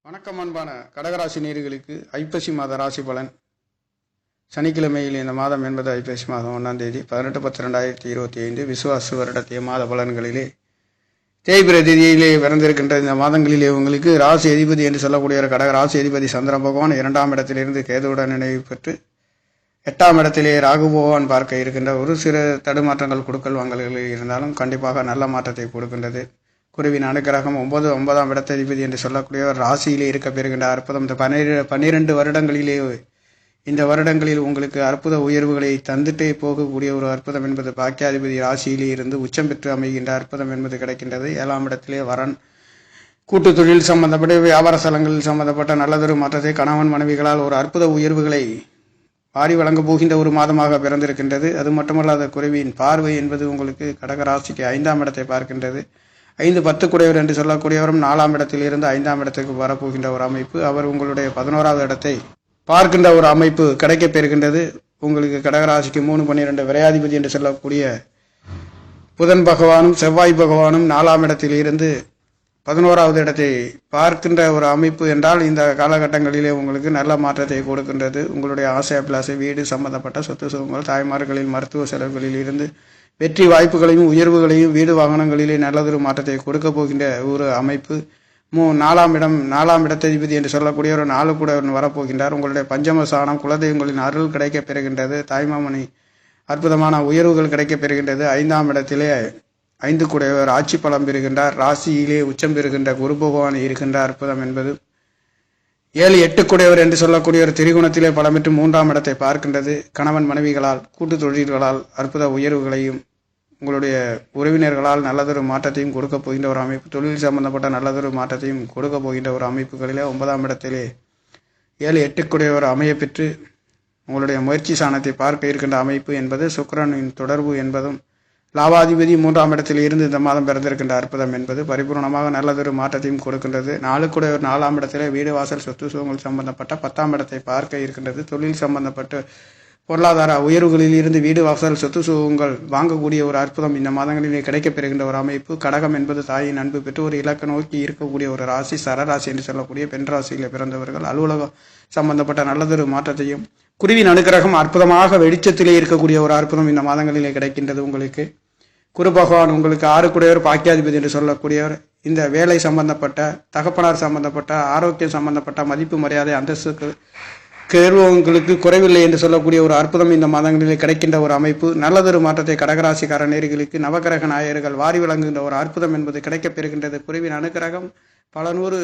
வணக்கம் அன்பான கடகராசி நேயர்களுக்கு ஐப்பசி மாத ராசி பலன். சனிக்கிழமையில் இந்த மாதம் என்பது ஐப்பசி மாதம் 1ஆம் தேதி 18/10/2025 விசுவாசு வருடத்திய மாத பலன்களிலே தேய்பிர திதியிலே பிறந்திருக்கின்ற இந்த மாதங்களிலே உங்களுக்கு ராசி அதிபதி என்று சொல்லக்கூடிய ஒரு கடக ராசி அதிபதி சந்திர பகவான் 2ஆம் இடத்திலிருந்து கேதுவுடன் நினைவு பெற்று 8ஆம் இடத்திலே ராகு பகவான் பார்க்க இருக்கின்ற ஒரு சிறு தடுமாற்றங்கள் கொடுக்கல் வாங்கல்களில் இருந்தாலும் கண்டிப்பாக நல்ல மாற்றத்தை கொடுக்கின்றது. குருவின் அனுக்கிரகம் 9ஆம் இடத்ததிபதி என்று சொல்லக்கூடியவர் ராசியிலே இருக்க பெறுகின்ற அற்புதம். இந்த 12 வருடங்களிலே இந்த வருடங்களில் உங்களுக்கு அற்புத உயர்வுகளை தந்துட்டே போகக்கூடிய ஒரு அற்புதம் என்பது பாக்கியாதிபதி ராசியிலே இருந்து உச்சம் பெற்று அமைகின்ற அற்புதம் என்பது கிடைக்கின்றது. 7ஆம் இடத்திலே வரன் கூட்டு தொழில் சம்பந்தப்பட்ட வியாபார ஸ்தலங்களில் சம்பந்தப்பட்ட நல்லதொரு மாற்றத்தை கணவன் மனைவிகளால் ஒரு அற்புத உயர்வுகளை வாரி வழங்கப் போகின்ற ஒரு மாதமாக பிறந்திருக்கின்றது. அது மட்டுமல்லாத குருவின் பார்வை என்பது உங்களுக்கு கடக ராசிக்கு 5ஆம் இடத்தை பார்க்கின்றது. 5-10 குடையவர் என்று சொல்லக்கூடியவரும் 4ஆம் இடத்தில் இருந்து 5ஆம் இடத்துக்கு வரப்போகின்ற ஒரு அமைப்பு. அவர் உங்களுடைய 11வது இடத்தை பார்க்கின்ற ஒரு அமைப்பு கிடைக்கப் பெறுகின்றது. உங்களுக்கு கடகராசிக்கு 3-12 விரையாதிபதி என்று சொல்லக்கூடிய புதன் பகவானும் செவ்வாய் பகவானும் 4ஆம் இடத்தில் இருந்து 11வது இடத்தை பார்க்கின்ற ஒரு அமைப்பு என்றால் இந்த காலகட்டங்களிலே உங்களுக்கு நல்ல மாற்றத்தை கொடுக்கின்றது. உங்களுடைய ஆசை அபிலாசை வீடு சம்பந்தப்பட்ட சொத்து சுகங்கள் தாய்மார்களின் மருத்துவ செலவுகளில் இருந்து வெற்றி வாய்ப்புகளையும் உயர்வுகளையும் வீடு வாகனங்களிலே நல்லதொரு மாற்றத்தை கொடுக்க போகின்ற ஒரு அமைப்பு. 4ஆம் இடத்ததிபதி என்று சொல்லக்கூடிய ஒரு 4 கூட வரப்போகின்றார். உங்களுடைய பஞ்சம சாணம் குலதெய்வங்களின் அருள் கிடைக்கப் பெறுகின்றது. தாய்மாமணி அற்புதமான உயர்வுகள் கிடைக்கப் பெறுகின்றது. 5ஆம் இடத்திலே 5 கூடையவர் ஆட்சி பலம் பெறுகின்றார். ராசியிலே உச்சம் பெறுகின்ற குரு பகவான் இருக்கின்ற அற்புதம் என்பது 7-8 கூடையவர் என்று சொல்லக்கூடிய ஒரு திரிகுணத்திலே பலமிட்டு 3ஆம் இடத்தை பார்க்கின்றது. கணவன் மனைவிகளால் கூட்டு தொழில்களால் அற்புத உயர்வுகளையும் உங்களுடைய உறவினர்களால் நல்லதொரு மாற்றத்தையும் கொடுக்க போகின்ற ஒரு அமைப்பு. தொழில் சம்பந்தப்பட்ட நல்லதொரு மாற்றத்தையும் கொடுக்க போகின்ற ஒரு அமைப்புகளிலே 9ஆம் இடத்திலே 7-8 கூடையவர் அமைய பெற்று உங்களுடைய முயற்சி சாணத்தை பார்க்க இருக்கின்ற அமைப்பு என்பது சுக்கிரனின் தொடர்பு என்பதும் லாபாதிபதி 3ஆம் இடத்தில் இருந்து இந்த மாதம் பிறந்திருக்கின்ற அற்புதம் என்பது பரிபூர்ணமாக நல்லதொரு மாற்றத்தையும் கொடுக்கின்றது. 4 கூட ஒரு 4ஆம் இடத்திலே வீடு வாசல் சொத்து சுகங்கள் சம்பந்தப்பட்ட 10ஆம் இடத்தை பார்க்க இருக்கின்றது. தொழில் சம்பந்தப்பட்ட பொருளாதார உயர்வுகளில் இருந்து வீடு வாசல் சொத்து சுகங்கள் வாங்கக்கூடிய ஒரு அற்புதம் இந்த மாதங்களிலே கிடைக்கப் பெறுகின்ற ஒரு அமைப்பு. கடகம் என்பது தாயின் அன்பு பெற்று ஒரு இலக்க நோக்கி இருக்கக்கூடிய ஒரு ராசி, சரராசி என்று சொல்லக்கூடிய பெண் ராசியில் பிறந்தவர்கள் அலுவலகம் சம்பந்தப்பட்ட நல்லதொரு மாற்றத்தையும் குருவின் அனுக்கிரகம் அற்புதமாக வெளிச்சத்திலே இருக்கக்கூடிய ஒரு அற்புதம் இந்த மாதங்களிலே கிடைக்கின்றது. உங்களுக்கு குரு பகவான் உங்களுக்கு 6 கூடையவர் பாக்கியாதிபதி என்று சொல்லக்கூடியவர் இந்த வேலை சம்பந்தப்பட்ட தகப்பனார் சம்பந்தப்பட்ட ஆரோக்கியம் சம்பந்தப்பட்ட மதிப்பு மரியாதை அந்தஸ்துக்கு கேள்வங்களுக்கு குறைவில்லை என்று சொல்லக்கூடிய ஒரு அற்புதம் இந்த மாதங்களிலே கிடைக்கின்ற ஒரு அமைப்பு. நல்லதொரு மாற்றத்தை கடகராசிக்கார நேயர்களுக்கு நவகிரக நாயகர்கள் வாரி வழங்குகின்ற ஒரு அற்புதம் என்பது கிடைக்கப் பெறுகின்றது. குருவின் அனுக்கிரகம் பல நூறு